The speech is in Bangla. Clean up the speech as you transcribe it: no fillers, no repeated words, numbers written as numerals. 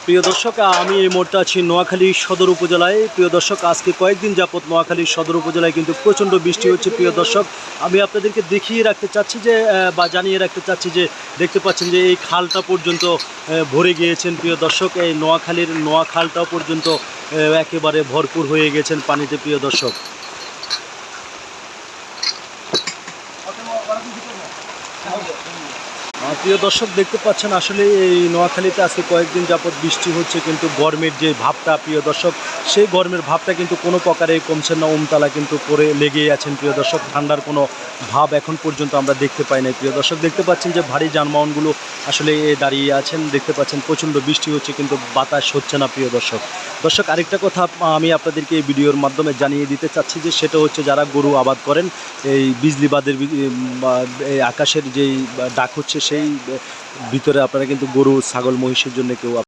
প্রিয় দর্শক, আমি এই মুহূর্তে আছি নোয়াখালী সদর উপজেলায়। প্রিয় দর্শক, আজকে কয়েকদিন যাবত নোয়াখালী সদর উপজেলায় কিন্তু প্রচণ্ড বৃষ্টি হচ্ছে। প্রিয় দর্শক, আমি আপনাদেরকে দেখিয়ে রাখতে চাচ্ছি যে বা জানিয়ে রাখতে চাচ্ছি যে দেখতে পাচ্ছেন যে এই খালটা পর্যন্ত ভরে গিয়েছেন। প্রিয় দর্শক, এই নোয়াখালীর নোয়া খালটাও পর্যন্ত একেবারে ভরপুর হয়ে গেছেন পানিতে। প্রিয় দর্শক, প্রিয় দর্শক, দেখতে পাচ্ছেন আসলে এই নোয়াখালীতে আজকে কয়েকদিন যাবত বৃষ্টি হচ্ছে, কিন্তু গরমের যে ভাবটা প্রিয় দর্শক, সেই গরমের ভাবটা কিন্তু কোনো প্রকারে কমছে না। উমতলা কিন্তু করে লেগেই আছেন। প্রিয় দর্শক, ঠান্ডার কোনো ভাব এখন পর্যন্ত আমরা দেখতে পাই নাই। প্রিয় দর্শক, দেখতে পাচ্ছেন যে ভারী যানবাহনগুলো আসলে দাঁড়িয়ে আছেন। দেখতে পাচ্ছেন প্রচণ্ড বৃষ্টি হচ্ছে, কিন্তু বাতাস হচ্ছে না। প্রিয় দর্শক, আরেকটা কথা আমি আপনাদেরকে এই ভিডিওর মাধ্যমে জানিয়ে দিতে চাচ্ছি যে সেটা হচ্ছে যারা গরু আবাদ করেন, এই বিজলিবাদের এই আকাশের যেই ডাক হচ্ছে সেই ভিতরে আপনারা কিন্তু গরু ছাগল মহিষের জন্য কেউ